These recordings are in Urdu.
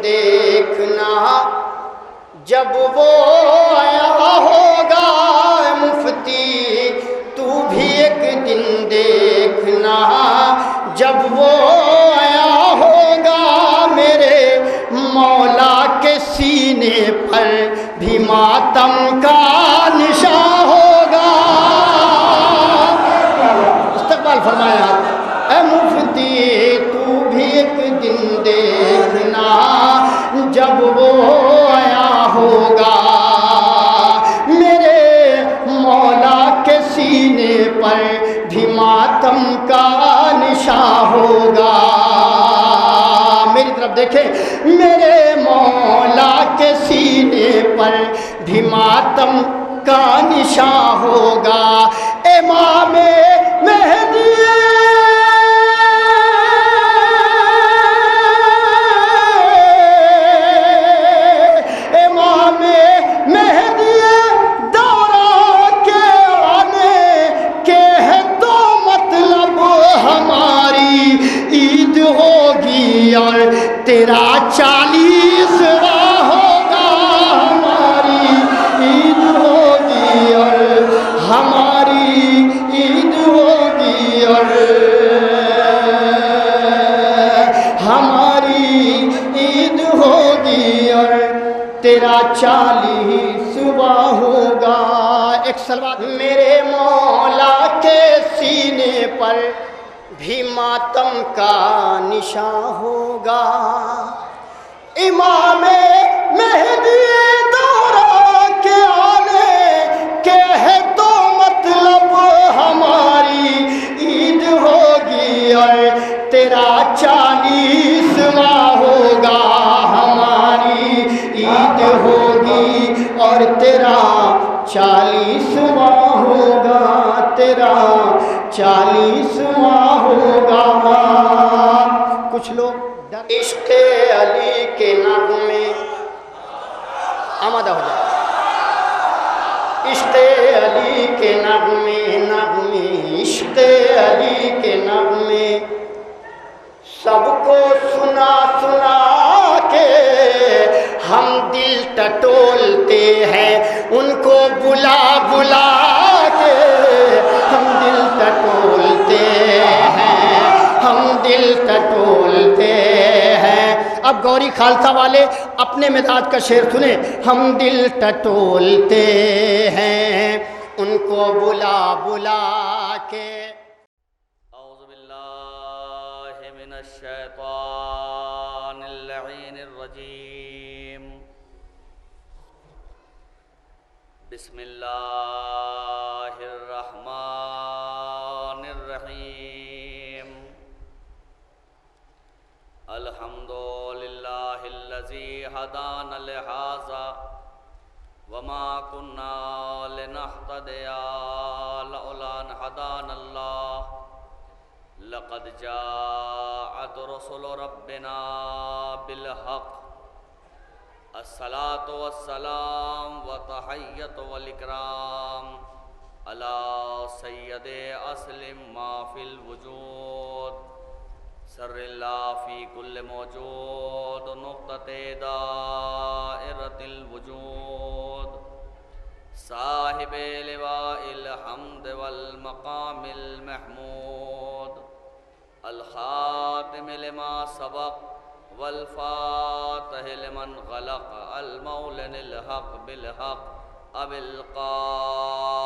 دیکھنا جب وہ آیا ہوگا مفتی، تو بھی ایک دن دیکھنا جب وہ آیا ہوگا میرے مولا کے سینے پر بھی ماتم کا نشان ہوگا۔ استقبال فرمایا اے مفتی تو بھی ایک دن دیکھنا جب وہ آیا ہوگا میرے مولا کے سینے پر بھی ماتم کا نشان ہوگا۔ میری طرف دیکھیں، میرے مولا کے سینے پر بھی ماتم کا نشان ہوگا۔ امام مہدی اور تیرا 40واں ہوگا، ہماری عید ہوگی اور ہماری عید ہوگی اور ہماری عید ہوگی اور تیرا 40واں ہوگا۔ ایک سلوات۔ میرے مولا کے سینے پر بھی ماتم کا نشان ہوگا۔ امام مہدی دورہ کے آنے کے ہے تو مطلب ہماری عید ہوگی اور تیرا 40واں ہوگا، ہماری عید ہوگی اور تیرا 40واں ہوگا، تیرا 40واں ہوگا۔ کچھ لوگ عشق علی کے نغمے آمادہ ہو جائے، عشق علی کے نغمے نغمے عشق علی کے نغمے سب کو سنا سنا کے ہم دل ٹٹولتے ہیں، ان کو بلا بلا کے ہم دل ٹٹولتے ہیں، ہم دل ٹٹولتے ہیں۔ اب گوری خالصہ والے اپنے مزاج کا شعر سنیں۔ ہم دل ٹٹولتے ہیں ان کو بلا بلا کے۔ اعوذ باللہ من الشیطان اللعین الرجیم، بسم اللہ الرحمن الرحیم، الحمدللہ الذی ہدانا لہذا وما كنا لنهتدي لولا ان هدانا الله لقد جاءت رسل ربنا بالحق، الصلاة والسلام والتحية والإكرام على سيد أصل ما في الوجود، سر الله في كل موجود، نقطة دائرة الوجود، صاحب لواء الحمد والمقام المحمود، الخاتم لما سبق والفاتح لمن غلق، المولن الحق بالحق ابو القاسم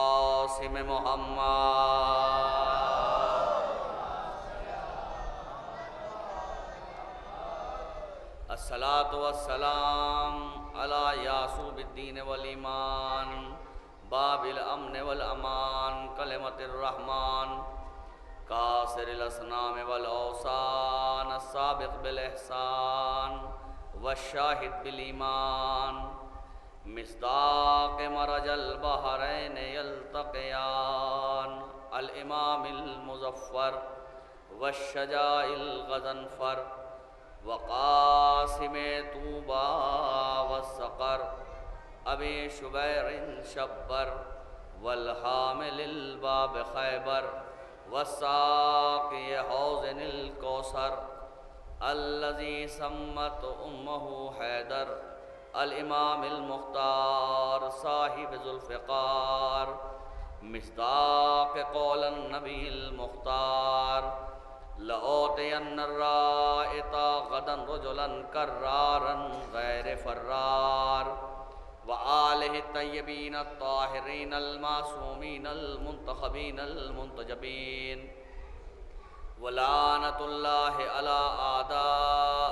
محمد۔ الصلاة والسلام على یاسوب الدین والایمان، باب الامن والامان، کلمت الرحمن، کاسر الاسنام والاوثان، السابق بالاحسان والشاہد بالایمان، مصداق مرج البحرین یلتقیان، الامام المظفر والشجاع الغضنفر، وقاسم طوبى والسقر، ابی شبیر شبر، والحامل الباب خیبر، والساقی حوض الکوثر، الذي سمت أمه حيدر الإمام المختار صاحب ذو الفقار مصداق قول النبي المختار لأعطين الرائط غدا رجلا كرارا غير فرار وآله الطيبين الطاهرين المعصومين المنتخبين المنتجبين ولعنة الله على أعدائهم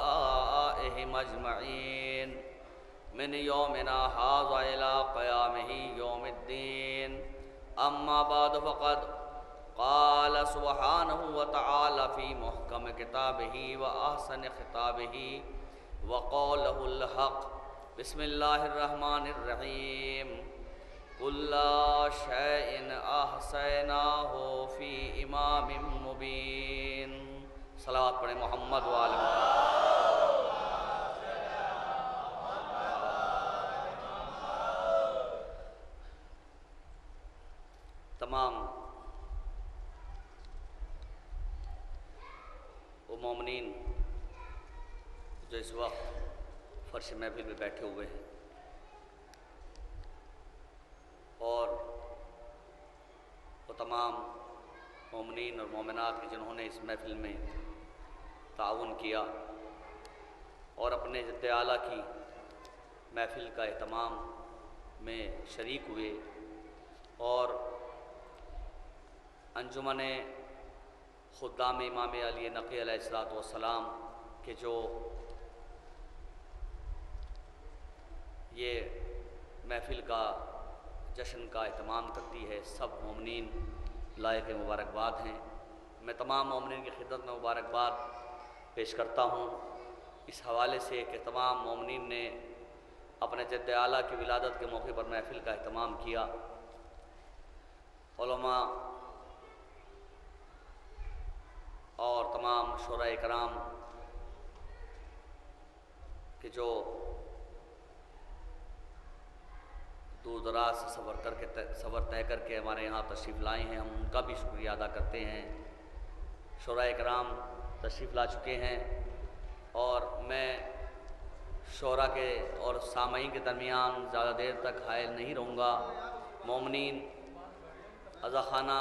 أجمعين من يومنا هذا إلى قيامه يوم الدين. أما بعد فقد قال سبحانه وتعالى في محكم كتابه وأحسن خطابه وقوله الحق بسم الله الرحمن الرحيم كل شيء أحصيناه في إمام مبين. صلوات پڑھیں محمد وآل محمد. تمام وہ مومنین جو اس وقت فرش محفل میں بیٹھے ہوئے ہیں اور وہ تمام مومنین اور مومنات کے جنہوں نے اس محفل میں تعاون کیا اور اپنے جد اعلیٰ کی محفل کا اہتمام میں شریک ہوئے اور انجمن خدام امام علی نقی علیہ الصلوۃ والسلام کے جو یہ محفل کا جشن کا اہتمام کرتی ہے سب مومنین لائق مبارکباد ہیں. میں تمام مومنین کی خدمت میں مبارکباد پیش کرتا ہوں اس حوالے سے کہ تمام مومنین نے اپنے جد اعلیٰ کی ولادت کے موقع پر محفل کا اہتمام کیا. علماء اور تمام شورا کرام کہ جو دور دراز سے سفر طے کر کے ہمارے یہاں تشریف لائے ہیں، ہم ان کا بھی شکریہ ادا کرتے ہیں. شورا کرام تشریف لا چکے ہیں اور میں شورا کے اور سامعین کے درمیان زیادہ دیر تک حائل نہیں رہوں گا. مومنین عزا خانہ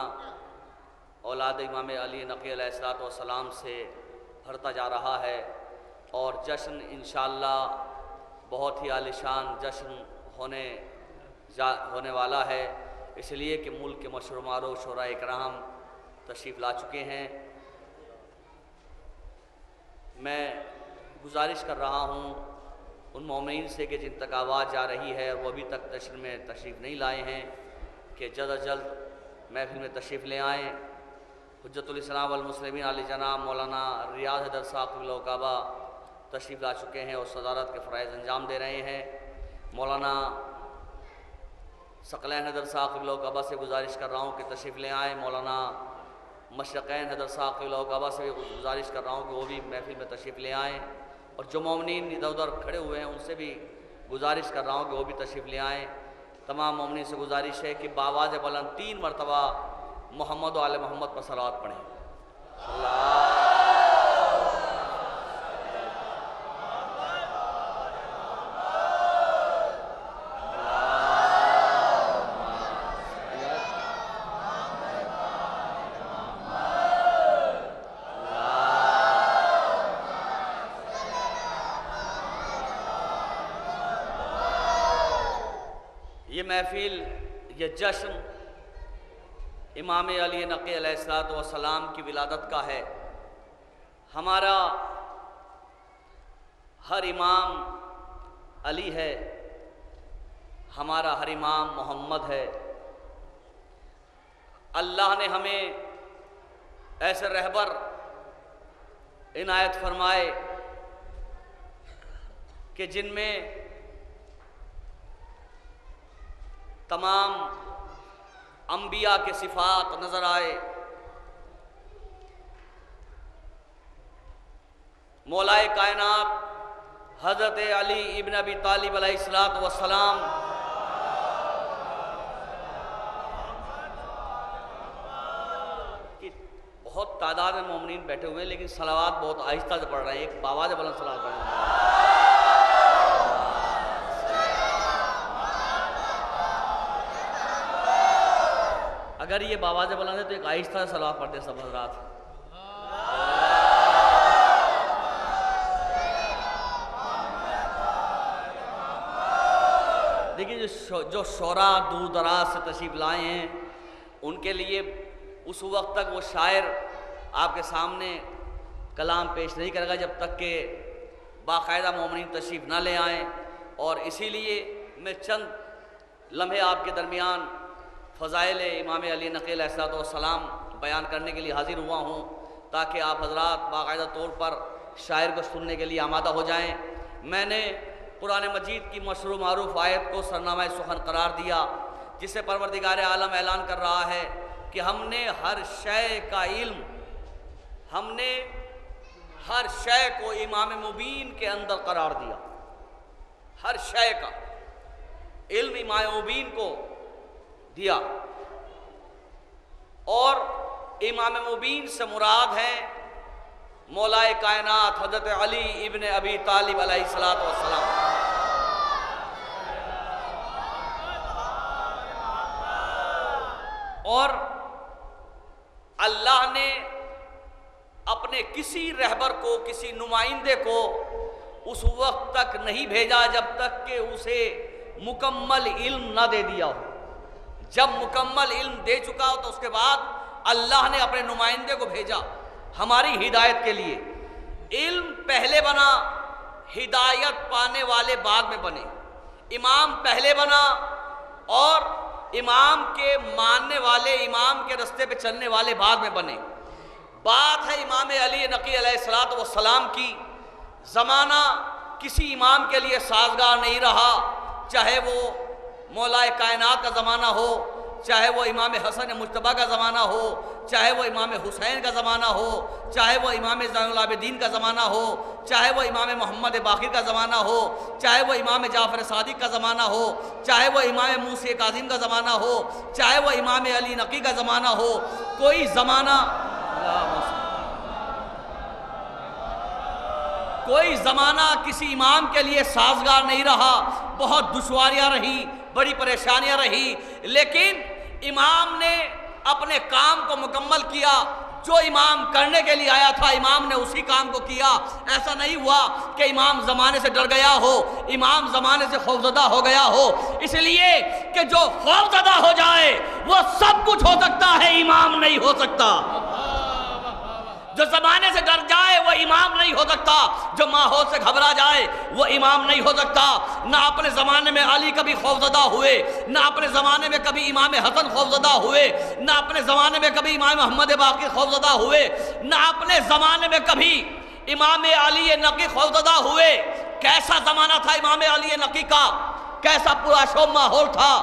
اولاد امام علی نقی علیہ الصلوۃ والسلام سے بھرتا جا رہا ہے اور جشن انشاءاللہ بہت ہی عالیشان جشن ہونے والا ہے. اس لیے کہ ملک کے مشہور و معروف شورا کرام تشریف لا چکے ہیں. میں گزارش کر رہا ہوں ان مومنین سے کہ جن تک آواز جا رہی ہے وہ ابھی تک جشن میں تشریف نہیں لائے ہیں کہ جلد از جلد محفل میں تشریف لے آئیں. حجت الاسلام والمسلمین علی جناب مولانا ریاض حیدر صاحب قبلہ کعبہ تشریف لا چکے ہیں اور صدارت کے فرائض انجام دے رہے ہیں. مولانا ثقلین حیدر صاحب قبلہ کعبہ سے گزارش کر رہا ہوں کہ تشریف لے آئیں. مولانا مشرقین حیدر صاحب قبلہ کعبہ سے بھی گزارش کر رہا ہوں کہ وہ بھی محفل میں تشریف لے آئیں. اور جو مومنین ادھر ادھر کھڑے ہوئے ہیں ان سے بھی گزارش کر رہا ہوں کہ وہ بھی تشریف لے آئیں. تمام مومنین سے گزارش ہے کہ بآواز بلند 3 مرتبہ محمد و آل محمد پر صلوات پڑھیں. یہ محفل، یہ جشن امام علی نقی علیہ الصلوۃ والسلام کی ولادت کا ہے. ہمارا ہر امام علی ہے، ہمارا ہر امام محمد ہے. اللہ نے ہمیں ایسے رہبر عنایت فرمائے کہ جن میں تمام انبیاء کے صفات نظر آئے. مولائے کائنات حضرت علی ابن ابی طالب علیہ الصلوۃ والسلام کی بہت تعداد افراد مومنین بیٹھے ہوئے ہیں لیکن صلوات بہت آہستہ سے پڑھ رہے ہیں. ایک باواز بلند صلوات پڑھ رہے ہیں. اگر یہ باواز بلند ہے تو ایک آہستہ سے صلوات پڑھتے ہیں سب حضرات. دیکھیے جو شعراء دور دراز سے تشریف لائے ہیں ان کے لیے اس وقت تک وہ شاعر آپ کے سامنے کلام پیش نہیں کرے گا جب تک کہ باقاعدہ مومنین تشریف نہ لے آئیں. اور اسی لیے میں چند لمحے آپ کے درمیان فضائل امام علی نقی علیہ الصلوۃ والسلام بیان کرنے کے لیے حاضر ہوا ہوں تاکہ آپ حضرات باقاعدہ طور پر شاعر کو سننے کے لیے آمادہ ہو جائیں. میں نے قرآن مجید کی مشہور معروف آیت کو سرنامہ سخن قرار دیا جس سے پروردگار عالم اعلان کر رہا ہے کہ ہم نے ہر شے کا علم، ہم نے ہر شے کو امام مبین کے اندر قرار دیا. ہر شے کا علم امام مبین کو دیا. اور امام مبین سے مراد ہے مولائے کائنات حضرت علی ابن ابی طالب علیہ الصلوۃ والسلام. اور اللہ نے اپنے کسی رہبر کو، کسی نمائندے کو اس وقت تک نہیں بھیجا جب تک کہ اسے مکمل علم نہ دے دیا ہو. جب مکمل علم دے چکا ہو تو اس کے بعد اللہ نے اپنے نمائندے کو بھیجا ہماری ہدایت کے لیے. علم پہلے بنا، ہدایت پانے والے بعد میں بنے. امام پہلے بنا اور امام کے ماننے والے، امام کے رستے پہ چلنے والے بعد میں بنے. بات ہے امام علی نقی علیہ الصلوۃ والسلام کی. زمانہ کسی امام کے لیے سازگار نہیں رہا، چاہے وہ مولائے کائنات کا زمانہ ہو، چاہے وہ امام حسن مجتبیٰ کا زمانہ ہو، چاہے وہ امام حسین کا زمانہ ہو، چاہے وہ امام زین العابدین کا زمانہ ہو، چاہے وہ امام محمد باقر کا زمانہ ہو، چاہے وہ امام جعفر صادق کا زمانہ ہو، چاہے وہ امام موسی کاظم کا زمانہ ہو، چاہے وہ امام علی نقی کا زمانہ ہو. کوئی زمانہ کسی امام کے لیے سازگار نہیں رہا. بہت دشواریاں رہی، بڑی پریشانیاں رہی، لیکن امام نے اپنے کام کو مکمل کیا. جو امام کرنے کے لیے آیا تھا امام نے اسی کام کو کیا. ایسا نہیں ہوا کہ امام زمانے سے ڈر گیا ہو، امام زمانے سے خوفزدہ ہو گیا ہو. اس لیے کہ جو خوفزدہ ہو جائے وہ سب کچھ ہو سکتا ہے، امام نہیں ہو سکتا. جو زمانے سے ڈر جائے وہ امام نہیں ہو سکتا. جو ماحول سے گھبرا جائے وہ امام نہیں ہو سکتا. نہ اپنے زمانے میں علی کبھی خوفزدہ ہوئے، نہ اپنے زمانے میں کبھی امام حسن خوفزدہ ہوئے، نہ اپنے زمانے میں کبھی امام محمد باقر خوفزدہ ہوئے، نہ اپنے زمانے میں کبھی امام علی نقی خوفزدہ ہوئے. کیسا زمانہ تھا امام علی نقی کا، کیسا پراشوب ماحول تھا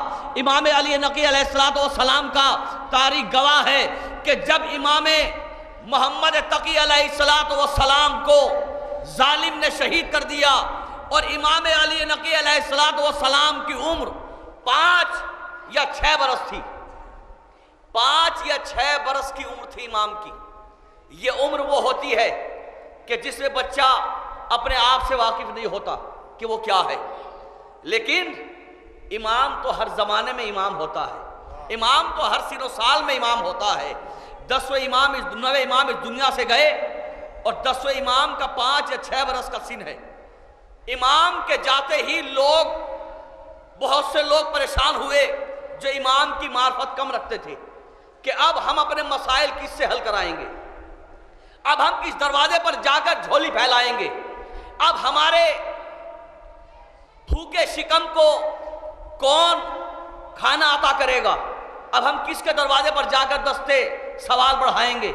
امام علی نقی علیہ الصلوۃ والسلام کا. تاریخ گواہ ہے کہ جب امام محمد تقی علیہ الصلوۃ والسلام کو ظالم نے شہید کر دیا اور امام علی نقی علیہ الصلوۃ والسلام کی عمر 5 یا 6 برس تھی. 5 یا 6 برس کی عمر تھی امام کی. یہ عمر وہ ہوتی ہے کہ جس میں بچہ اپنے آپ سے واقف نہیں ہوتا کہ وہ کیا ہے. لیکن امام تو ہر زمانے میں امام ہوتا ہے، امام تو ہر سن و سال میں امام ہوتا ہے. 9 امام اس دنیا سے گئے اور 10 امام کا 5 یا 6 برس کا سن ہے. امام کے جاتے ہی بہت سے لوگ پریشان ہوئے جو امام کی معرفت کم رکھتے تھے کہ اب ہم اپنے مسائل کس سے حل کرائیں گے، اب ہم کس دروازے پر جا کر جھولی پھیلائیں گے، اب ہمارے بھوکے شکم کو کون کھانا عطا کرے گا، اب ہم کس کے دروازے پر جا کر دستے سوال بڑھائیں گے.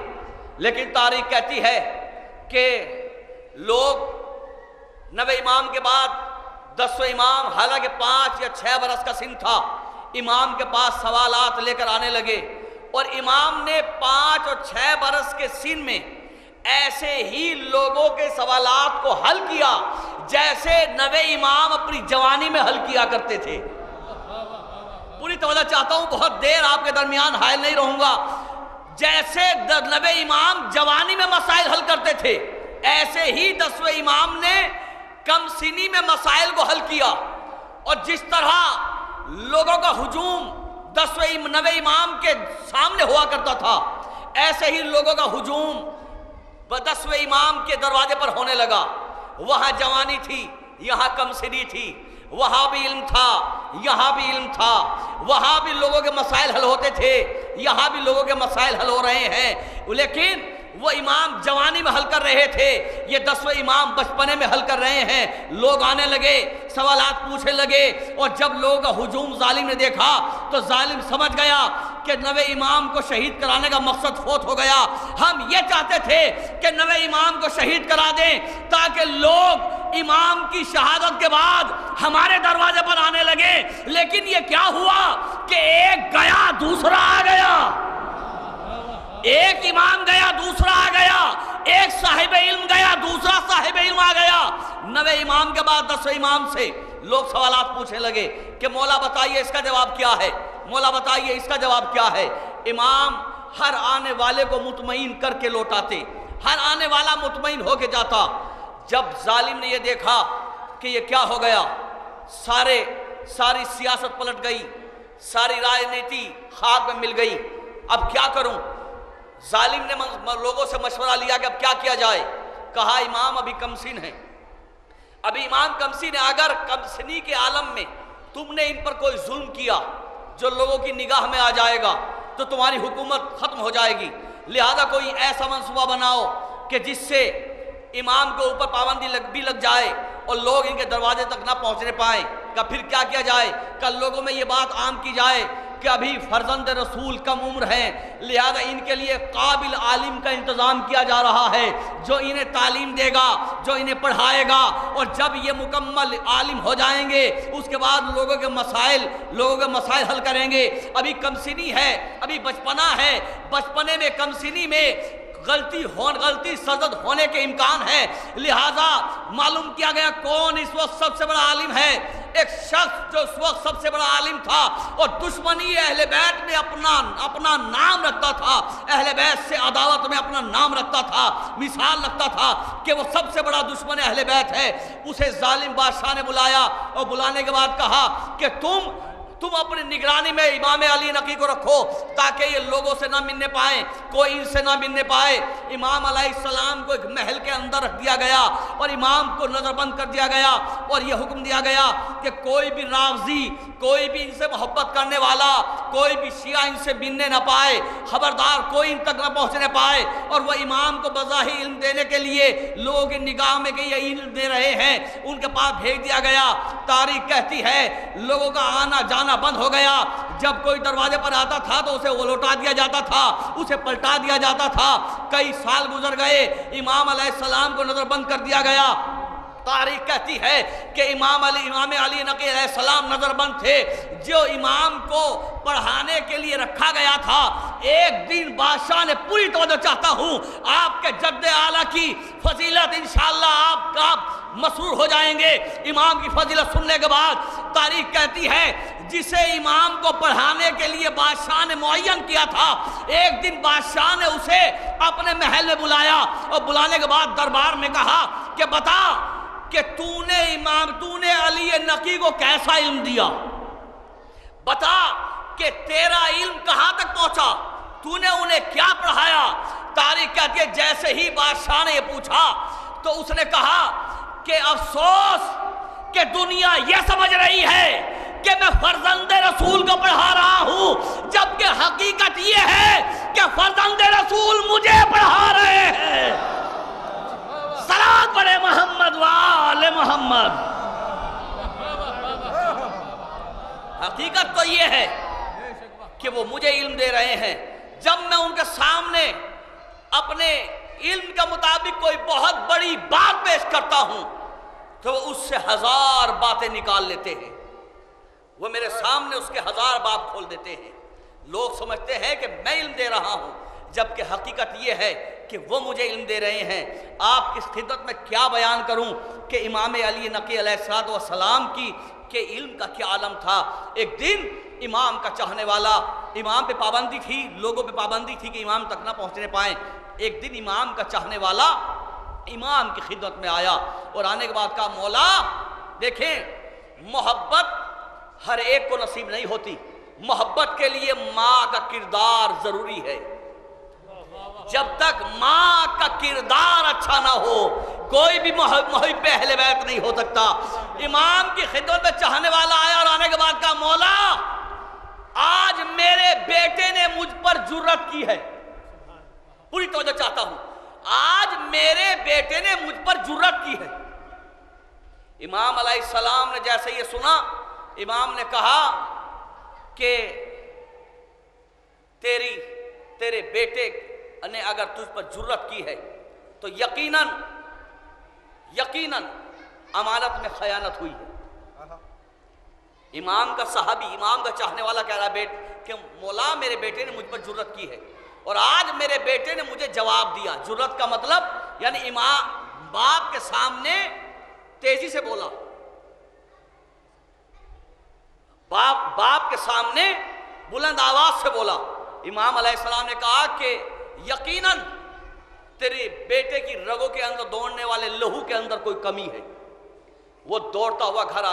لیکن تاریخ کہتی ہے کہ لوگ 9 امام کے بعد 10 امام، حالانکہ 5 یا 6 برس کا سن تھا، امام کے پاس سوالات لے کر آنے لگے اور امام نے 5 اور 6 برس کے سن میں ایسے ہی لوگوں کے سوالات کو حل کیا جیسے 9 امام اپنی جوانی میں حل کیا کرتے تھے. پوری توجہ چاہتا ہوں، بہت دیر آپ کے درمیان حائل نہیں رہوں گا. جیسے 9 امام جوانی میں مسائل حل کرتے تھے، ایسے ہی 10ویں امام نے کم سنی میں مسائل کو حل کیا، اور جس طرح لوگوں کا ہجوم 9ویں امام کے سامنے ہوا کرتا تھا، ایسے ہی لوگوں کا ہجوم 10ویں امام کے دروازے پر ہونے لگا۔ وہاں جوانی تھی، یہاں کم سنی تھی، وہاں بھی علم تھا، یہاں بھی علم تھا، وہاں بھی لوگوں کے مسائل حل ہوتے تھے، یہاں بھی لوگوں کے مسائل حل ہو رہے ہیں، لیکن وہ امام جوانی میں حل کر رہے تھے، یہ 10ویں امام بچپنے میں حل کر رہے ہیں۔ لوگ آنے لگے، سوالات پوچھنے لگے، اور جب لوگوں کا ہجوم ظالم نے دیکھا تو ظالم سمجھ گیا کہ 9ویں امام کو شہید کرانے کا مقصد فوت ہو گیا۔ ہم یہ چاہتے تھے کہ 9ویں امام کو شہید کرا دیں تاکہ لوگ امام کی شہادت کے بعد ہمارے دروازے پر آنے لگے، لیکن یہ کیا ہوا کہ ایک گیا دوسرا آ گیا، ایک امام گیا دوسرا آ گیا، ایک صاحب علم گیا دوسرا صاحب علم آ گیا۔ 9ویں امام کے بعد 10ویں امام سے لوگ سوالات پوچھنے لگے کہ مولا بتائیے اس کا جواب کیا ہے، مولا بتائیے اس کا جواب کیا ہے۔ امام ہر آنے والے کو مطمئن کر کے لوٹاتے، ہر آنے والا مطمئن ہو کے جاتا۔ جب ظالم نے یہ دیکھا کہ یہ کیا ہو گیا، ساری سیاست پلٹ گئی، ساری راجنیتی خاک میں مل گئی، اب کیا کروں؟ ظالم نے لوگوں سے مشورہ لیا کہ اب کیا کیا جائے۔ کہا امام ابھی کمسن ہیں، ابھی امام کمسن ہے، اگر کمسنی کے عالم میں تم نے ان پر کوئی ظلم کیا جو لوگوں کی نگاہ میں آ جائے گا تو تمہاری حکومت ختم ہو جائے گی، لہذا کوئی ایسا منصوبہ بناؤ کہ جس سے امام کے اوپر پابندی بھی لگ جائے اور لوگ ان کے دروازے تک نہ پہنچنے پائیں۔ کہ پھر کیا کیا جائے؟ کہ لوگوں میں یہ بات عام کی جائے کہ ابھی فرزند رسول کم عمر ہیں، لہذا ان کے لیے قابل عالم کا انتظام کیا جا رہا ہے جو انہیں تعلیم دے گا، جو انہیں پڑھائے گا، اور جب یہ مکمل عالم ہو جائیں گے اس کے بعد لوگوں کے مسائل حل کریں گے۔ ابھی کمسنی ہے، ابھی بچپنا ہے، بچپنے میں کمسنی میں غلطی سرزد ہونے کے امکان ہے، لہذا معلوم کیا گیا کون اس وقت سب سے بڑا عالم ہے۔ ایک شخص جو اس وقت سب سے بڑا عالم تھا اور دشمنی اہل بیت میں اپنا نام رکھتا تھا، اہل بیت سے عداوت میں اپنا نام رکھتا تھا، مثال رکھتا تھا کہ وہ سب سے بڑا دشمن اہل بیت ہے، اسے ظالم بادشاہ نے بلایا اور بلانے کے بعد کہا کہ تم اپنی نگرانی میں امام علی نقی کو رکھو تاکہ یہ لوگوں سے نہ ملنے پائیں، کوئی ان سے نہ ملنے پائے۔ امام علیہ السلام کو ایک محل کے اندر رکھ دیا گیا اور امام کو نظر بند کر دیا گیا، اور یہ حکم دیا گیا کہ کوئی بھی رافضی، کوئی بھی ان سے محبت کرنے والا، کوئی بھی شیعہ ان سے ملنے نہ پائے، خبردار کوئی ان تک نہ پہنچنے پائے۔ اور وہ امام کو بظاہر علم دینے کے لیے لوگوں کی نگاہ میں کہ یہ علم دے رہے ہیں ان کے پاس بھیج دیا گیا۔ تاریخ کہتی ہے لوگوں کا آنا جانا بند ہو گیا، جب کوئی دروازے پر آتا تھا تو اسے لوٹا دیا جاتا تھا، اسے پلٹا دیا جاتا تھا۔ کئی سال گزر گئے، امام علیہ السلام کو نظر بند کر دیا گیا۔ تاریخ کہتی ہے کہ امام علی نقی علیہ السلام نظر بند تھے، جو امام کو پڑھانے کے لیے رکھا گیا تھا۔ ایک دن بادشاہ نے پوری توجہ چاہتا ہوں آپ کے جد اعلیٰ کی فضیلت انشاءاللہ آپ مسرور ہو جائیں گے امام کی فضیلت سننے کے بعد۔ تاریخ کہتی ہے جسے امام کو پڑھانے کے لیے بادشاہ نے معین کیا تھا، ایک دن بادشاہ نے اسے اپنے محل میں بلایا اور بلانے کے بعد دربار میں کہا کہ بتا کہ تو نے علی نقی کو کیسا علم دیا، بتا کہ تیرا علم کہاں تک پہنچا، تو نے انہیں کیا پڑھایا۔ تاریخ کہتی ہے جیسے ہی بادشاہ نے یہ پوچھا تو اس نے کہا کہ افسوس کہ دنیا یہ سمجھ رہی ہے کہ میں فرزند رسول کو پڑھا رہا ہوں، جبکہ حقیقت یہ ہے کہ فرزند رسول مجھے پڑھا رہے ہیں۔ صلوات پڑھے محمد وآل محمد۔ حقیقت تو یہ ہے کہ وہ مجھے علم دے رہے ہیں، جب میں ان کے سامنے اپنے علم کے مطابق کوئی بہت بڑی بات پیش کرتا ہوں تو وہ اس سے 1000 باتیں نکال لیتے ہیں، وہ میرے سامنے اس کے 1000 باب کھول دیتے ہیں۔ لوگ سمجھتے ہیں کہ میں علم دے رہا ہوں، جبکہ حقیقت یہ ہے کہ وہ مجھے علم دے رہے ہیں۔ آپ کی خدمت میں کیا بیان کروں کہ امام علی نقی علیہ السلام کی کہ علم کا کیا عالم تھا۔ ایک دن امام کا چاہنے والا امام پہ پابندی تھی، لوگوں پہ پابندی تھی کہ امام تک نہ پہنچنے پائیں۔ ایک دن امام کا چاہنے والا امام کی خدمت میں آیا اور آنے کے بعد کہا مولا دیکھیں محبت ہر ایک کو نصیب نہیں ہوتی، محبت کے لیے ماں کا کردار ضروری ہے، جب تک ماں کا کردار اچھا نہ ہو کوئی بھی محب اہل بیت نہیں ہو سکتا۔ امام کی خدمت میں چاہنے والا آیا اور آنے کے بعد کہا مولا آج میرے بیٹے نے مجھ پر جرأت کی ہے، پوری توجہ چاہتا ہوں، آج میرے بیٹے نے مجھ پر جرأت کی ہے۔ امام علیہ السلام نے جیسے یہ سنا، امام نے کہا کہ تیرے بیٹے نے اگر تجھ پر جرأت کی ہے تو یقیناً امانت میں خیانت ہوئی ہے۔ امام کا صحابی، امام کا چاہنے والا کہہ رہا ہے کہ مولا میرے بیٹے نے مجھ پر جرأت کی ہے اور آج میرے بیٹے نے مجھے جواب دیا۔ جرأت کا مطلب یعنی امام باپ کے سامنے تیزی سے بولا، باپ کے سامنے بلند آواز سے بولا۔ امام علیہ السلام نے کہا کہ یقیناً تیرے بیٹے کی رگوں کے اندر دوڑنے والے لہو کے اندر کوئی کمی ہے۔ وہ دوڑتا ہوا گھر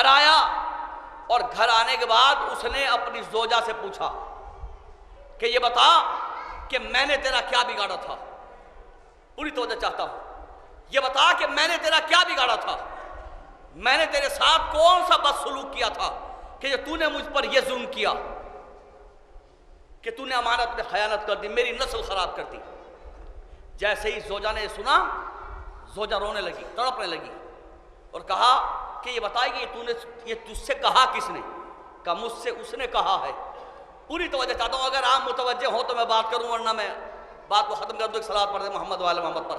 آیا اور گھر آنے کے بعد اس نے اپنی زوجہ سے پوچھا کہ یہ بتا کہ میں نے تیرا کیا بگاڑا تھا، پوری توجہ چاہتا ہوں، یہ بتا کہ میں نے تیرا کیا بگاڑا تھا، میں نے تیرے ساتھ کون سا بد سلوک کیا تھا کہ تو نے مجھ پر یہ ظلم کیا کہ تو نے امانت میں خیانت کر دی، میری نسل خراب کر دی۔ جیسے ہی زوجہ نے سنا، زوجہ رونے لگی، تڑپنے لگی اور کہا کہ یہ بتائے کہ یہ تجھ سے کہا کس نے؟ کہا مجھ سے اس نے کہا ہے۔ پوری توجہ چاہتا ہوں، اگر آپ متوجہ ہوں تو میں بات کروں ورنہ میں بات کو ختم کر دوں۔ ایک صلوات پڑھ دیں محمد وآل محمد پر۔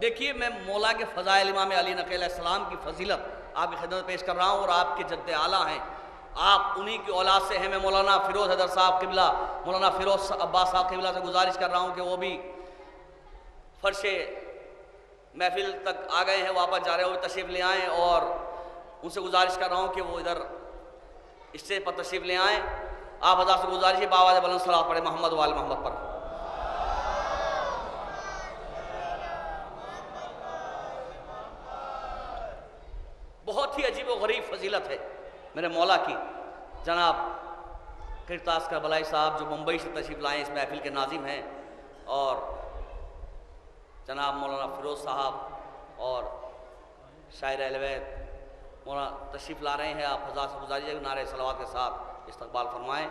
دیکھیے میں مولا کے فضائل امام علی نقی علیہ السلام کی فضیلت آپ کی خدمت پیش کر رہا ہوں اور آپ کے جد اعلیٰ ہیں، آپ انہی کی اولاد سے ہیں۔ میں مولانا فیروز حیدر صاحب قبلہ، مولانا فیروز عباس صاحب قبلہ سے گزارش کر رہا ہوں کہ وہ بھی فرش محفل تک آ گئے ہیں، واپس جا رہے ہوئے تشریف لے آئیں اور ان سے گزارش کر رہا ہوں کہ وہ ادھر اسٹیج پر تشریف لے آئیں۔ آپ حضرات سے گزارش ہے بآواز بلند صلوات پڑھیں محمد وآل محمد پر۔ بہت ہی عجیب و غریب فضیلت ہے میرے مولا کی۔ جناب کرتاس کربلائی صاحب جو ممبئی سے تشریف لائے اس محفل کے ناظم ہیں، اور جناب مولانا فیروز صاحب اور شاعر اہل بیت مولانا تشریف لا رہے ہیں۔ آپ حضرات سے گزارش ہے نعرہ صلوات کے ساتھ استقبال فرمائیں۔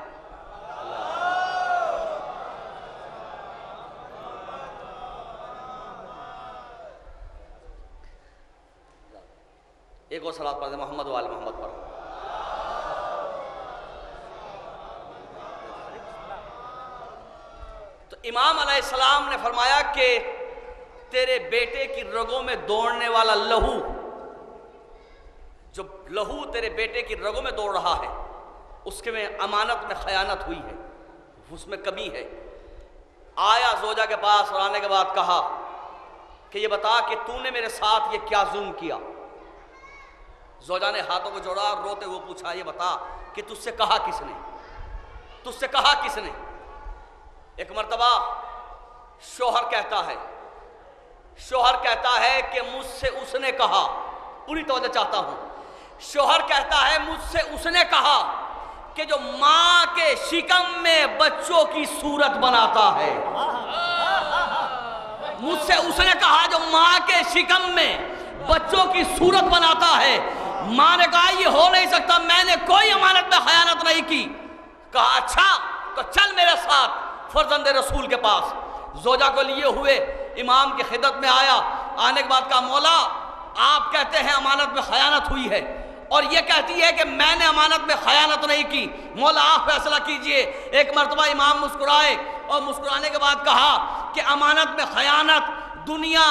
ایک اور صلوات پڑھ دیں محمد وآل محمد پر۔ تو امام علیہ السلام نے فرمایا کہ تیرے بیٹے کی رگوں میں دوڑنے والا لہو، جو لہو تیرے بیٹے کی رگوں میں دوڑ رہا ہے، اس کے میں امانت میں خیانت ہوئی ہے، اس میں کمی ہے۔ آیا زوجہ کے پاس اور آنے کے بعد کہا کہ یہ بتا کہ تو نے میرے ساتھ یہ کیا ظلم کیا۔ زوجہ نے ہاتھوں کو جوڑا اور روتے ہوئے پوچھا یہ بتا کہ تجھ سے کہا کس نے، تجھ سے کہا کس نے؟ ایک مرتبہ شوہر کہتا ہے کہ مجھ سے اس نے کہا، پوری توجہ چاہتا ہوں، شوہر کہتا ہے مجھ سے اس نے کہا کہ جو ماں کے شکم میں بچوں کی صورت بناتا ہے، مجھ سے اس نے کہا جو ماں کے شکم میں بچوں کی صورت بناتا ہے۔ ماں نے کہا یہ ہو نہیں سکتا، میں نے کوئی امانت میں خیانت نہیں کی۔ کہا اچھا تو چل میرے ساتھ فرزند رسول کے پاس۔ زوجہ کو لیے ہوئے امام کی خدمت میں آیا، آنے کے بعد کہا مولا آپ کہتے ہیں امانت میں خیانت ہوئی ہے اور یہ کہتی ہے کہ میں نے امانت میں خیانت نہیں کی، مولا آپ فیصلہ کیجئے۔ ایک مرتبہ امام مسکرائے اور مسکرانے کے بعد کہا کہ امانت میں خیانت، دنیا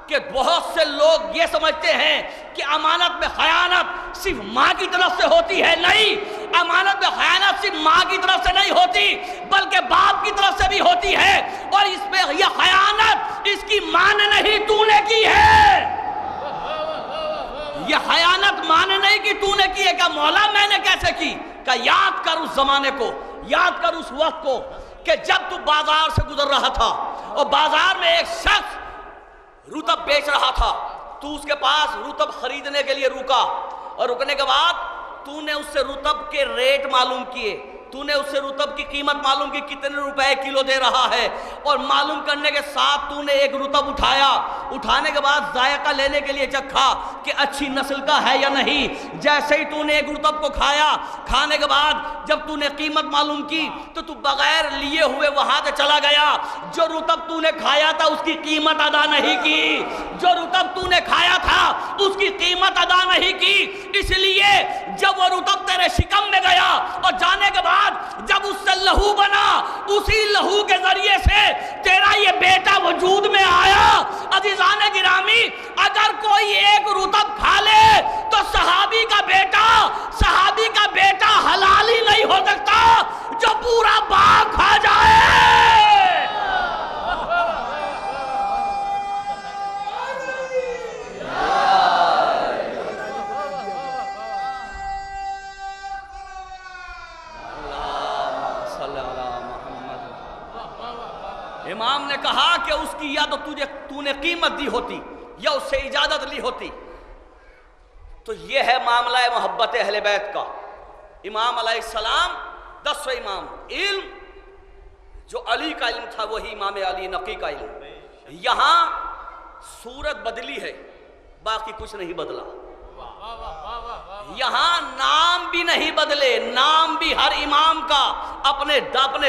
کہ بہت سے لوگ یہ سمجھتے ہیں کہ امانت میں خیانت صرف ماں کی طرف سے ہوتی ہے، نہیں، امانت میں خیانت صرف ماں کی طرف سے نہیں ہوتی بلکہ باپ کی طرف سے بھی ہوتی ہے، اور اس میں یہ خیانت اس کی ماں نے نہیں تو نے کی ہے۔ یہ خیانت مانے نہیں کہ تو نے کی ہے، کہ مولا میں نے کیسے کی؟ کہ یاد کر اس زمانے کو، یاد کر اس وقت کو کہ جب تو بازار سے گزر رہا تھا اور بازار میں ایک شخص رطب بیچ رہا تھا، تو اس کے پاس رطب خریدنے کے لیے رکا، اور رکنے کے بعد تو نے اس سے رطب کے ریٹ معلوم کیے، تو نے اس سے رطب کی قیمت معلوم کی کتنے روپے کلو دے رہا ہے، اور معلوم کرنے کے ساتھ تو نے ایک رطب اٹھایا، اٹھانے کے بعد ذائقہ لینے کے لیے چکھا کہ اچھی نسل کا ہے یا نہیں۔ جیسے ہی تو نے ایک رطب کو کھایا، کھانے کے بعد جب تو نے قیمت معلوم کی تو تو بغیر لیے ہوئے وہاں سے چلا گیا، جو رطب تو نے کھایا تھا اس کی قیمت ادا نہیں کی، جو رطب تو نے کھایا تھا اس کی قیمت ادا نہیں کی۔ اس لیے جب وہ رطب تیرے شکم میں گیا اور جانے کے بعد جب اس سے لہو بنا، اسی لہو کے ذریعے سے تیرا یہ بیٹا وجود میں آیا۔ عزیزان گرامی، اگر کوئی ایک رطب کھا لے تو صحابی کا بیٹا حلال ہی نہیں ہو سکتا جو پورا باغ کھا جائے۔ امام نے کہا کہ اس کی یا تو نے قیمت دی ہوتی یا اس سے اجازت لی ہوتی۔ تو یہ ہے معاملہ محبت اہل بیت کا۔ امام علیہ السلام 10 امام، علم جو علی کا علم تھا وہی امام علی نقی کا علم۔ یہاں صورت بدلی ہے، باقی کچھ نہیں بدلا۔ یہاں نام بھی نہیں بدلے، نام بھی ہر امام کا اپنے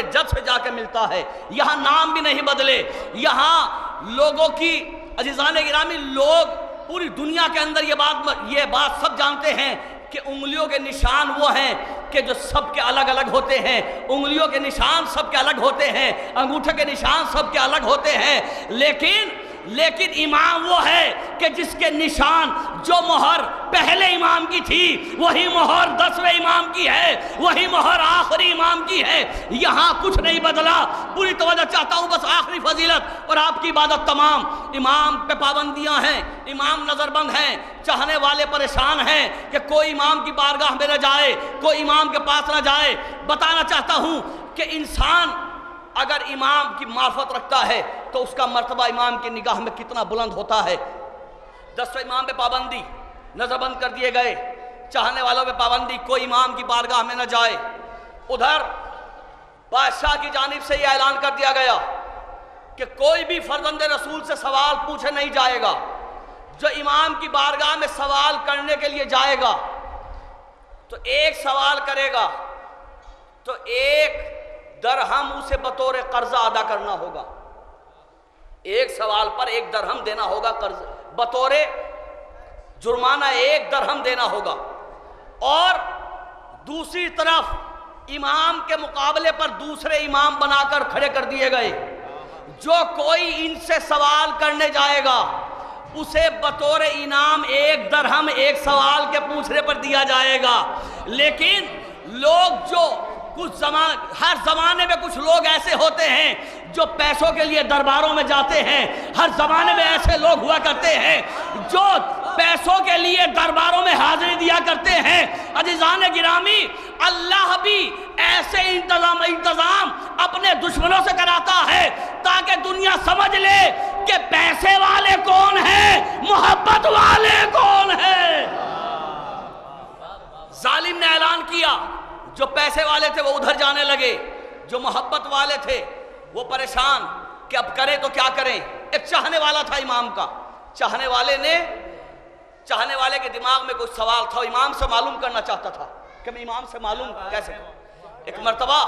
جد سے جا کے ملتا ہے، یہاں نام بھی نہیں بدلے۔ یہاں لوگوں کی، عزیزان گرامی، لوگ پوری دنیا کے اندر یہ بات سب جانتے ہیں کہ انگلیوں کے نشان وہ ہیں کہ جو سب کے الگ الگ ہوتے ہیں، انگلیوں کے نشان سب کے الگ ہوتے ہیں، انگوٹھے کے نشان سب کے الگ ہوتے ہیں، لیکن امام وہ ہے کہ جس کے نشان، جو مہر پہلے امام کی تھی وہی مہر 10ویں امام کی ہے، وہی مہر آخری امام کی ہے۔ یہاں کچھ نہیں بدلا۔ پوری توجہ چاہتا ہوں، بس آخری فضیلت اور آپ کی عبادت تمام۔ امام پہ پابندیاں ہیں، امام نظر بند ہیں، چاہنے والے پریشان ہیں کہ کوئی امام کی بارگاہ میں نہ جائے، کوئی امام کے پاس نہ جائے۔ بتانا چاہتا ہوں کہ انسان اگر امام کی معرفت رکھتا ہے تو اس کا مرتبہ امام کی نگاہ میں کتنا بلند ہوتا ہے۔ 10 امام پہ پابندی، نظر بند کر دیے گئے، چاہنے والوں پہ پابندی، کوئی امام کی بارگاہ میں نہ جائے۔ ادھر بادشاہ کی جانب سے یہ اعلان کر دیا گیا کہ کوئی بھی فرزند رسول سے سوال پوچھے نہیں جائے گا۔ جو امام کی بارگاہ میں سوال کرنے کے لیے جائے گا تو ایک سوال کرے گا تو 1 درہم اسے بطور قرضہ ادا کرنا ہوگا۔ ایک سوال پر 1 درہم دینا ہوگا قرض، بطور جرمانہ 1 درہم دینا ہوگا۔ اور دوسری طرف امام کے مقابلے پر دوسرے امام بنا کر کھڑے کر دیے گئے۔ جو کوئی ان سے سوال کرنے جائے گا اسے بطور انعام 1 درہم 1 سوال کے پوچھنے پر دیا جائے گا۔ لیکن لوگ جو ہر زمانے میں کچھ لوگ ایسے ہوتے ہیں جو پیسوں کے لیے درباروں میں جاتے ہیں، ہر زمانے میں ایسے لوگ ہوا کرتے ہیں جو پیسوں کے لیے درباروں میں حاضری دیا کرتے ہیں۔ عزیزان گرامی، اللہ بھی ایسے انتظام اپنے دشمنوں سے کراتا ہے تاکہ دنیا سمجھ لے کہ پیسے والے کون ہیں، محبت والے کون ہیں۔ ظالم نے اعلان کیا، جو پیسے والے تھے وہ ادھر جانے لگے، جو محبت والے تھے وہ پریشان کہ اب کریں تو کیا کریں۔ ایک چاہنے والا تھا امام کا، چاہنے والے کے دماغ میں کوئی سوال تھا، امام سے معلوم کرنا چاہتا تھا کہ میں امام سے معلوم کیسے کروں۔ ایک مرتبہ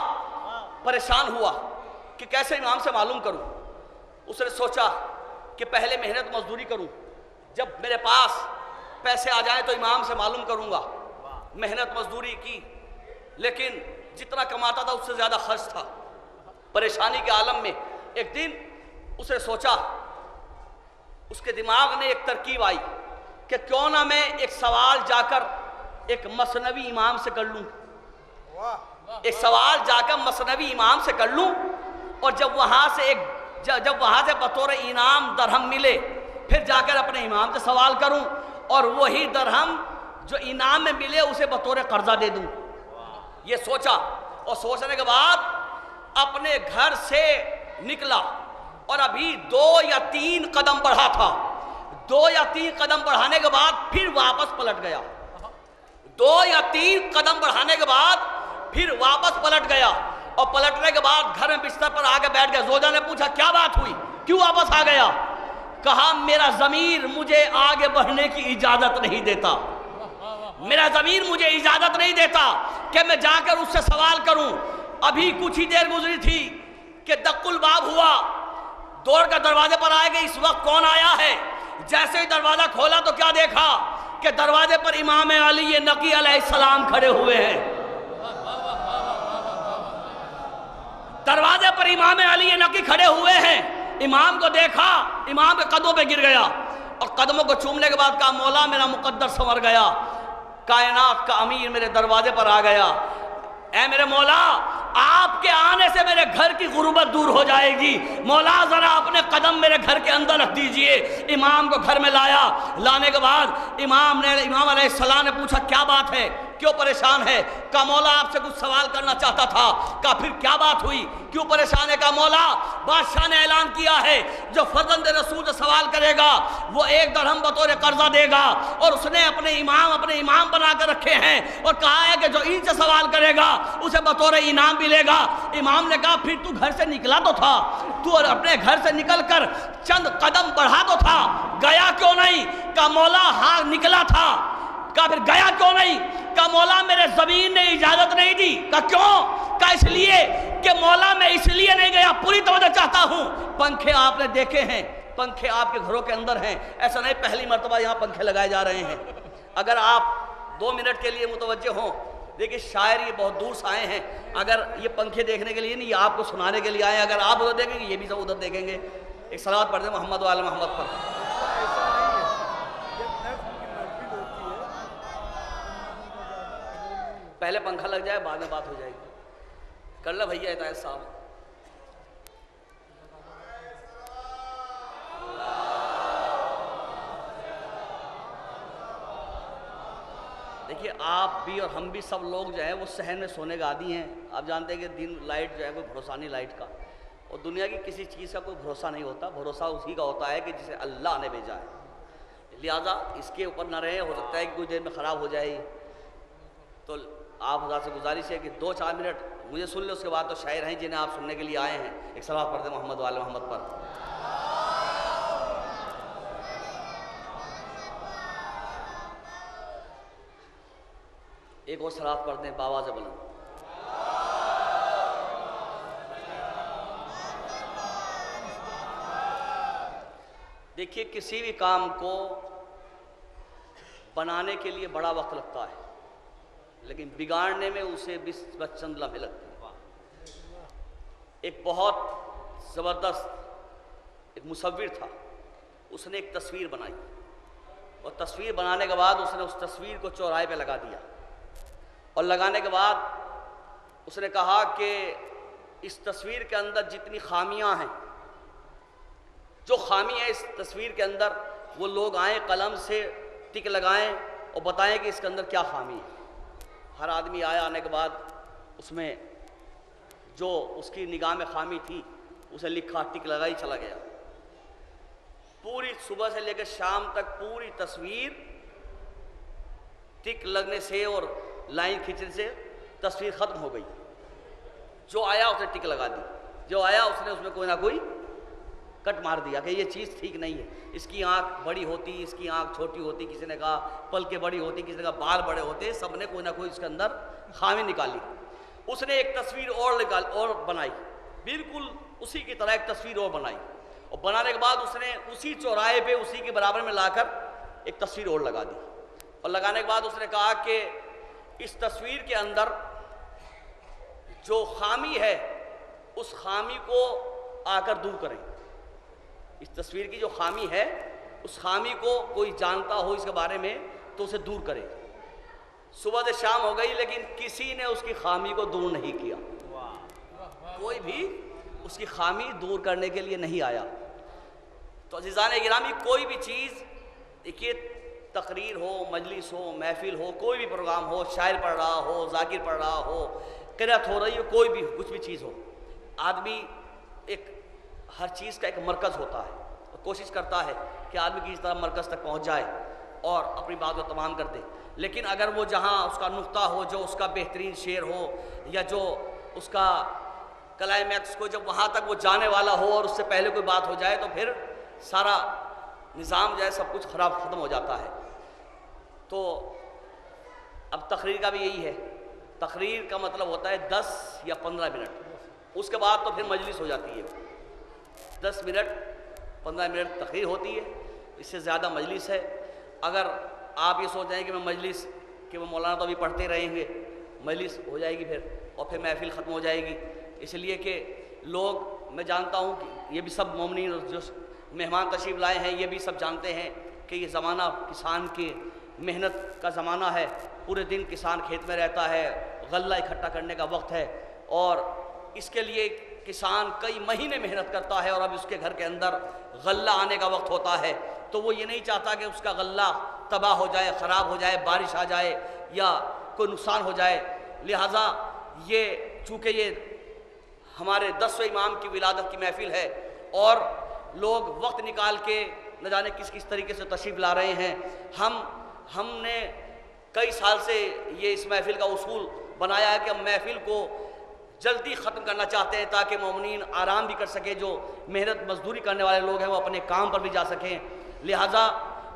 پریشان ہوا کہ کیسے امام سے معلوم کروں۔ اس نے سوچا کہ پہلے محنت مزدوری کروں، جب میرے پاس پیسے آ جائیں تو امام سے معلوم کروں گا۔ محنت مزدوری کی، لیکن جتنا کماتا تھا اس سے زیادہ خرچ تھا۔ پریشانی کے عالم میں ایک دن اس نے سوچا، اس کے دماغ میں ایک ترکیب آئی کہ کیوں نہ میں ایک سوال جا کر ایک مثنوی امام سے کر لوں، ایک سوال جا کر مثنوی امام سے کر لوں، اور جب وہاں سے بطور انعام درہم ملے پھر جا کر اپنے امام سے سوال کروں۔ اور وہی درہم جو انعام میں ملے اسے بطور قرضہ دے دوں. یہ سوچا، اور سوچنے کے بعد اپنے گھر سے نکلا اور ابھی 2 یا 3 قدم بڑھا تھا. 2 یا 3 قدم بڑھانے کے بعد پھر واپس پلٹ گیا. 2 یا 3 قدم بڑھانے کے بعد پھر واپس پلٹ گیا، اور پلٹنے کے بعد گھر میں بستر پر آ کے بیٹھ گیا. زوجہ نے پوچھا کیا بات ہوئی، کیوں واپس آ گیا؟ کہا میرا ضمیر مجھے آگے بڑھنے کی اجازت نہیں دیتا. میرا ضمیر مجھے اجازت نہیں دیتا کہ میں جا کر اس سے سوال کروں. ابھی کچھ ہی دیر گزری تھی کہ دق الباب ہوا، دوڑ کر دروازے پر آئے کہ اس وقت کون آیا ہے. جیسے ہی دروازہ کھولا تو کیا دیکھا کہ دروازے پر امام علی نقی علیہ السلام کھڑے ہوئے ہیں. دروازے پر امام علی نقی کھڑے ہوئے ہیں. امام کو دیکھا، امام کے قدموں پہ گر گیا اور قدموں کو چومنے کے بعد کہا مولا میرا مقدر سنور گیا، کائنات کا امیر میرے دروازے پر آ گیا. اے میرے مولا آپ کے آنے سے میرے گھر کی غربت دور ہو جائے گی. مولا ذرا اپنے قدم میرے گھر کے اندر رکھ دیجئے. امام کو گھر میں لایا. لانے کے بعد امام علیہ السلام نے پوچھا کیا بات ہے، کیوں پریشان ہے؟ کہا مولا آپ سے کچھ سوال کرنا چاہتا تھا. کہا پھر کیا بات ہوئی، کیوں پریشان ہے؟ کہا مولا بادشاہ نے اعلان کیا ہے جو فرزند رسول سے سوال کرے گا وہ 1 درہم بطور قرضہ دے گا، اور اس نے اپنے امام بنا کر رکھے ہیں، اور کہا ہے کہ جو ان سے سوال کرے گا اسے بطور انعام بھی لے گا. امام نے کہا پھر تو گھر سے نکلا تو تھا، تو اپنے گھر سے نکل کر چند قدم بڑھا تو تھا، گیا کیوں نہیں؟ کہا مولا ہاں نکلا تھا. کہا پھر گیا کیوں نہیں؟ کہا مولا میرے زمین نے اجازت نہیں دی. کہا کیوں؟ کہا اس لیے کہ مولا میں اس لیے نہیں گیا، پوری توجہ چاہتا ہوں. پنکھے آپ نے دیکھے ہیں، پنکھے آپ کے گھروں کے اندر ہیں، ایسا نہیں پہلی مرتبہ یہاں پنکھے لگائے جا رہے ہیں. اگر آپ 2 منٹ کے لیے متوجہ ہوں، دیکھیے شاعر یہ بہت دور سے آئے ہیں، اگر یہ پنکھے دیکھنے کے لیے نہیں، یہ آپ کو سنانے کے لیے آئے ہیں. اگر آپ ادھر دیکھیں گے یہ بھی سب ادھر دیکھیں گے. ایک صلوات پڑھ دیں محمد و آل محمد پر. پہلے پنکھا لگ جائے بعد میں بات ہو جائے گی. کر لو بھیا ہدایت صاحب. دیکھیے آپ بھی اور ہم بھی سب لوگ جو ہیں وہ صحن میں سونے کا عادی ہیں. آپ جانتے ہیں کہ دن لائٹ جو ہے کوئی بھروسہ نہیں لائٹ کا، اور دنیا کی کسی چیز کا کوئی بھروسہ نہیں ہوتا. بھروسہ اسی کا ہوتا ہے کہ جسے اللہ نے بھیجا ہے. لہٰذا اس کے اوپر نہ رہے، ہو سکتا ہے کہ کچھ دیر میں خراب ہو جائے. تو آپ حضرات سے گزارش ہے کہ 2-4 منٹ مجھے سن لیں، اس کے بعد تو شاعر ہیں جنہیں آپ سننے کے لیے آئے ہیں. ایک صلوات پڑھ دیں محمد و آل محمد پر. ایک اور صلوات پڑھ دیں باواز بلند. دیکھیے کسی بھی کام کو بنانے کے لیے بڑا وقت لگتا ہے، لیکن بگاڑنے میں اسے بس چند لمحے لگتے ہیں. ایک بہت زبردست ایک مصور تھا، اس نے ایک تصویر بنائی، اور تصویر بنانے کے بعد اس نے اس تصویر کو چوراہے پہ لگا دیا، اور لگانے کے بعد اس نے کہا کہ اس تصویر کے اندر جتنی خامیاں ہیں، جو خامی ہے اس تصویر کے اندر، وہ لوگ آئیں قلم سے ٹک لگائیں اور بتائیں کہ اس کے اندر کیا خامی ہے. ہر آدمی آیا، آنے کے بعد اس میں جو اس کی نگاہ میں خامی تھی اسے لکھا، ٹک لگائی، چلا گیا. پوری صبح سے لے کے شام تک پوری تصویر ٹک لگنے سے اور لائن کھینچنے سے تصویر ختم ہو گئی. جو آیا اسے ٹک لگا دی، جو آیا اس نے اس میں کوئی نہ کوئی کٹ مار دیا کہ یہ چیز ٹھیک نہیں ہے. اس کی آنکھ بڑی ہوتی، اس کی آنکھ چھوٹی ہوتی، کسی نے کہا پلکیں بڑی ہوتی، کسی نے کہا بال بڑے ہوتے، سب نے کوئی نہ کوئی اس کے اندر خامی نکالی. اس نے ایک تصویر اور بنائی، بالکل اسی کی طرح ایک تصویر اور بنائی، اور بنانے کے بعد اس نے اسی چوراہے پہ اسی کے برابر میں لا کر ایک تصویر اور لگا دی. اور لگانے کے بعد اس نے کہا کہ اس تصویر کے اندر جو خامی ہے اس خامی کو آ کر دور کریں. اس تصویر کی جو خامی ہے اس خامی کو کوئی جانتا ہو اس کے بارے میں تو اسے دور کرے. صبح سے شام ہو گئی لیکن کسی نے اس کی خامی کو دور نہیں کیا، کوئی بھی اس کی خامی دور کرنے کے لیے نہیں آیا. تو عزیزان گرامی، کوئی بھی چیز دیکھیے تقریر ہو، مجلس ہو، محفل ہو، کوئی بھی پروگرام ہو، شاعر پڑھ رہا ہو، ذاکر پڑھ رہا ہو، قرأت ہو رہی ہو، کوئی بھی کچھ بھی چیز ہو، آدمی ایک ہر چیز کا ایک مرکز ہوتا ہے، کوشش کرتا ہے کہ آدمی کسی طرح مرکز تک پہنچ جائے اور اپنی بات کو تمام کر دے. لیکن اگر وہ جہاں اس کا نقطہ ہو، جو اس کا بہترین شعر ہو یا جو اس کا کلائمیکس کو جب وہاں تک وہ جانے والا ہو اور اس سے پہلے کوئی بات ہو جائے تو پھر سارا نظام جو ہے سب کچھ خراب ختم ہو جاتا ہے. تو اب تقریر کا بھی یہی ہے. تقریر کا مطلب ہوتا ہے 10 یا 15 منٹ، اس کے بعد تو پھر مجلس ہو جاتی ہے. 10 منٹ 15 منٹ تقریر ہوتی ہے، اس سے زیادہ مجلس ہے. اگر آپ یہ سوچ رہے ہیں کہ میں مجلس کہ وہ مولانا تو ابھی پڑھتے رہیں گے، مجلس ہو جائے گی پھر اور پھر محفل ختم ہو جائے گی. اس لیے کہ لوگ، میں جانتا ہوں کہ یہ بھی سب مومنین جو مہمان تشریف لائے ہیں یہ بھی سب جانتے ہیں کہ یہ زمانہ کسان کی محنت کا زمانہ ہے. پورے دن کسان کھیت میں رہتا ہے، غلہ اکٹھا کرنے کا وقت ہے اور اس کے لیے کسان کئی مہینے محنت کرتا ہے اور اب اس کے گھر کے اندر غلہ آنے کا وقت ہوتا ہے. تو وہ یہ نہیں چاہتا کہ اس کا غلہ تباہ ہو جائے، خراب ہو جائے، بارش آ جائے یا کوئی نقصان ہو جائے. لہٰذا یہ چونکہ یہ ہمارے 10ویں امام کی ولادت کی محفل ہے اور لوگ وقت نکال کے نہ جانے کس طریقے سے تشریف لا رہے ہیں. ہم نے کئی سال سے یہ اس محفل کا اصول بنایا ہے کہ ہم محفل کو جلدی ختم کرنا چاہتے ہیں تاکہ مومنین آرام بھی کر سکیں، جو محنت مزدوری کرنے والے لوگ ہیں وہ اپنے کام پر بھی جا سکیں. لہٰذا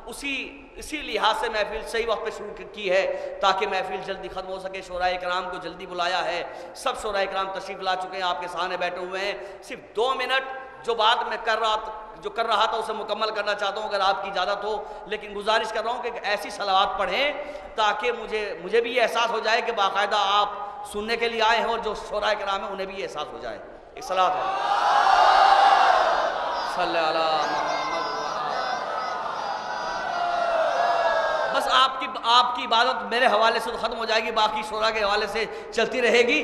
اسی لحاظ سے محفل صحیح وقت پہ شروع کی ہے تاکہ محفل جلدی ختم ہو سکے. شورائے کرام کو جلدی بلایا ہے، سب شورائے کرام تشریف لا چکے ہیں، آپ کے سامنے بیٹھے ہوئے ہیں. صرف 2 منٹ جو بات میں کر رہا تھا اسے مکمل کرنا چاہتا ہوں اگر آپ کی اجازت ہو. لیکن گزارش کر رہا ہوں کہ ایسی صلوات پڑھیں تاکہ مجھے بھی یہ احساس ہو جائے کہ باقاعدہ آپ سننے کے لیے آئے ہیں اور جو شورائے کرام ہیں انہیں بھی یہ احساس ہو جائے. ایک صلوات ہے صلی اللہ علیہ وسلم. بس آپ کی عبادت میرے حوالے سے تو ختم ہو جائے گی، باقی شورا کے حوالے سے چلتی رہے گی.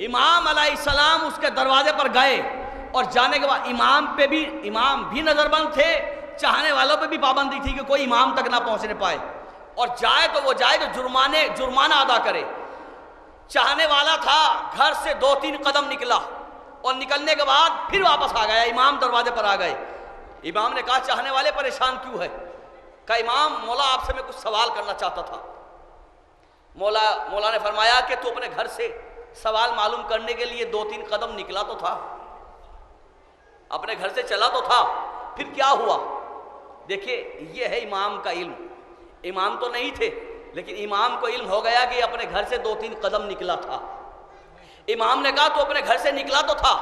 امام علیہ السلام اس کے دروازے پر گئے اور جانے کے بعد امام بھی نظر بند تھے، چاہنے والوں پہ بھی پابندی تھی کہ کوئی امام تک نہ پہنچنے پائے اور جائے تو وہ جائے تو جرمانہ ادا کرے. چاہنے والا تھا، گھر سے 2-3 قدم نکلا اور نکلنے کے بعد پھر واپس آ گیا. امام دروازے پر آ گئے. امام نے کہا چاہنے والے پریشان کیوں ہے؟ کہا امام مولا آپ سے میں کچھ سوال کرنا چاہتا تھا. مولا نے فرمایا کہ تو اپنے گھر سے سوال معلوم کرنے کے لیے 2-3 قدم نکلا تو تھا، اپنے گھر سے چلا تو تھا، پھر کیا ہوا؟ دیکھیے یہ ہے امام کا علم. امام تو نہیں تھے لیکن امام کو علم ہو گیا کہ اپنے گھر سے 2-3 قدم نکلا تھا. امام نے کہا تو اپنے گھر سے نکلا تو تھا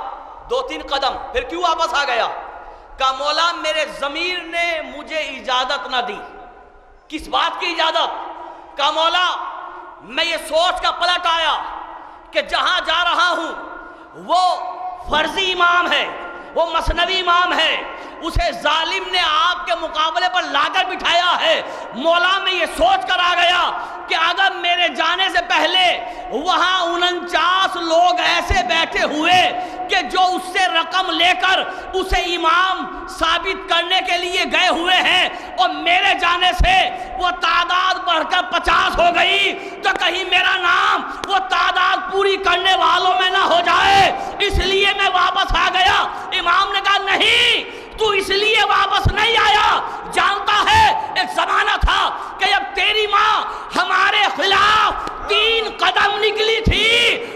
2-3 قدم، پھر کیوں واپس آ گیا؟ کہا مولا میرے ضمیر نے مجھے اجازت نہ دی. کس بات کی اجازت؟ کہا مولا میں یہ سوچ کا پلٹ آیا کہ جہاں جا رہا ہوں وہ فرضی امام ہے، وہ مثنوی امام ہے، اسے ظالم نے آپ کے مقابلے پر لا کر بٹھایا ہے. مولا میں یہ سوچ کر آ گیا کہ اگر میرے جانے سے پہلے وہاں 49 لوگ ایسے بیٹھے ہوئے کہ جو اس سے رقم لے کر اسے امام ثابت کرنے کے لیے گئے ہوئے ہیں اور میرے جانے سے وہ تعداد بڑھ کر 50 ہو گئی تو کہیں میرا نام وہ تعداد پوری کرنے والوں میں نہ ہو جائے، اس لیے میں واپس آ گیا. امام نے کہا نہیں، تو اس لیے واپس نہیں آیا، جانتا ہے ایک زمانہ تھا کہ جب تیری ماں ہمارے خلاف 3 قدم نکلی تھی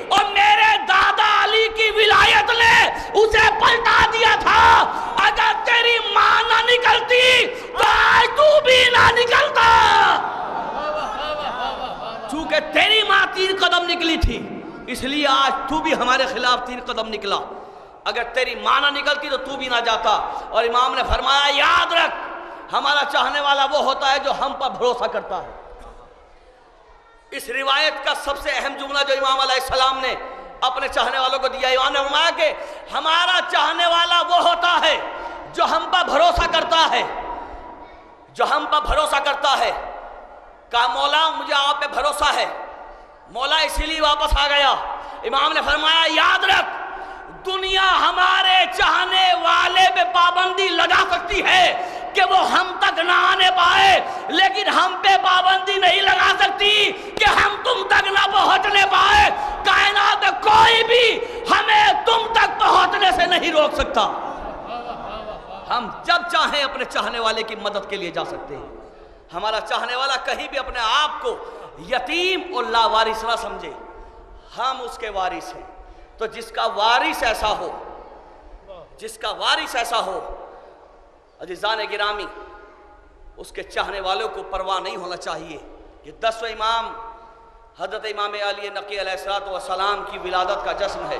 اور میرے دادا علی کی ولایت نے اسے پلٹا دیا تھا. اگر تیری ماں نہ نکلتی تو آج تو بھی نہ نکلتا. چونکہ تیری ماں 3 قدم نکلی تھی اس لیے آج تو بھی ہمارے خلاف 3 قدم نکلا. اگر تیری ماں نہ نکلتی تو بھی نہ جاتا. اور امام نے فرمایا یاد رکھ ہمارا چاہنے والا وہ ہوتا ہے جو ہم پر بھروسہ کرتا ہے. اس روایت کا سب سے اہم جملہ جو امام علیہ السلام نے اپنے چاہنے والوں کو دیا، امام نے فرمایا کہ ہمارا چاہنے والا وہ ہوتا ہے جو ہم پر بھروسہ کرتا ہے، جو ہم پر بھروسہ کرتا ہے. کہا مولا مجھے آپ پہ بھروسہ ہے. مولا اسی لیے واپس آ گیا. امام نے فرمایا یاد رکھ دنیا ہمارے چاہنے والے پہ پابندی لگا سکتی ہے کہ وہ ہم تک نہ آنے پائے، لیکن ہم پہ پابندی نہیں لگا سکتی کہ ہم تم تک نہ پہنچنے پائے۔ کائنات میں کوئی بھی ہمیں تم تک پہنچنے سے نہیں روک سکتا۔ ہم جب چاہیں اپنے چاہنے والے کی مدد کے لیے جا سکتے ہیں۔ ہمارا چاہنے والا کہیں بھی اپنے آپ کو یتیم اور لاوارث نہ سمجھے، ہم اس کے وارث ہیں۔ تو جس کا وارث ایسا ہو، جس کا وارث ایسا ہو، عزیزان گرامی، اس کے چاہنے والوں کو پرواہ نہیں ہونا چاہیے۔ یہ 10واں امام حضرت امام علی نقی علیہ السلام کی ولادت کا جشن ہے،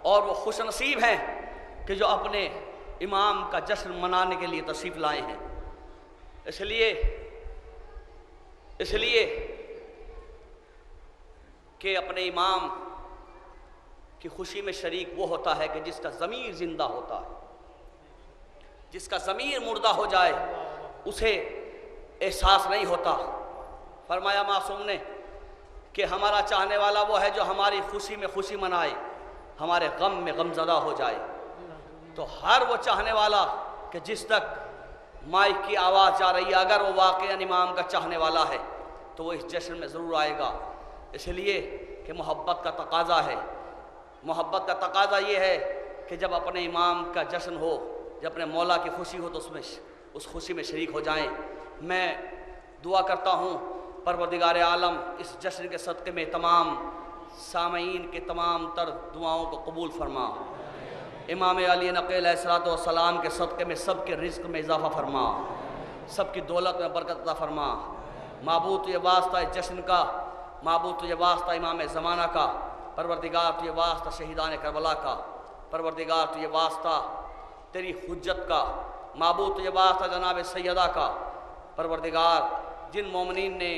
اور وہ خوش نصیب ہیں کہ جو اپنے امام کا جشن منانے کے لیے تشریف لائے ہیں۔ اس لیے کہ اپنے امام کی خوشی میں شریک وہ ہوتا ہے کہ جس کا ضمیر زندہ ہوتا ہے۔ جس کا ضمیر مردہ ہو جائے اسے احساس نہیں ہوتا۔ فرمایا معصوم نے کہ ہمارا چاہنے والا وہ ہے جو ہماری خوشی میں خوشی منائے، ہمارے غم میں غم زدہ ہو جائے۔ تو ہر وہ چاہنے والا کہ جس تک مائک کی آواز جا رہی ہے، اگر وہ واقعاً امام کا چاہنے والا ہے تو وہ اس جشن میں ضرور آئے گا، اس لیے کہ محبت کا تقاضا ہے۔ محبت کا تقاضا یہ ہے کہ جب اپنے امام کا جشن ہو، جب اپنے مولا کی خوشی ہو تو اس خوشی میں شریک ہو جائیں۔ میں دعا کرتا ہوں پروردگار عالم اس جشن کے صدقے میں تمام سامعین کے تمام تر دعاؤں کو قبول فرما۔ امام علی نقی علیہ السلام کے صدقے میں سب کے رزق میں اضافہ فرما، سب کی دولت میں برکت عطا فرما۔ معبود تو یہ واسطہ اس جشن کا، معبود تو یہ واسطہ امام زمانہ کا، پروردگار تو یہ واسطہ شہیدان کربلا کا، پروردگار تو یہ واسطہ تیری حجت کا، معبود تو یہ واسطہ جناب سیدہ کا۔ پروردگار جن مومنین نے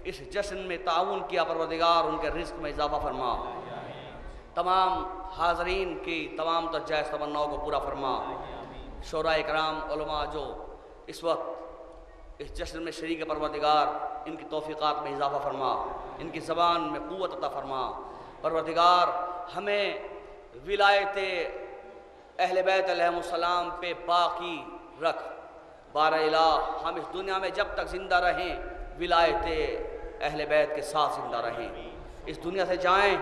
اس جشن میں تعاون کیا، پروردگار ان کے رزق میں اضافہ فرما۔ تمام حاضرین کی تمام تر جائز تمناؤں کو پورا فرما۔ شعراء کرام، علماء جو اس وقت اس جشن میں شریک ہے، پروردگار ان کی توفیقات میں اضافہ فرما، ان کی زبان میں قوت عطا فرما۔ پروردگار ہمیں ولایت اہل بیت علیہم السلام پہ باقی رکھ۔ بار الہ ہم اس دنیا میں جب تک زندہ رہیں ولایت اہل بیت کے ساتھ زندہ رہیں، اس دنیا سے جائیں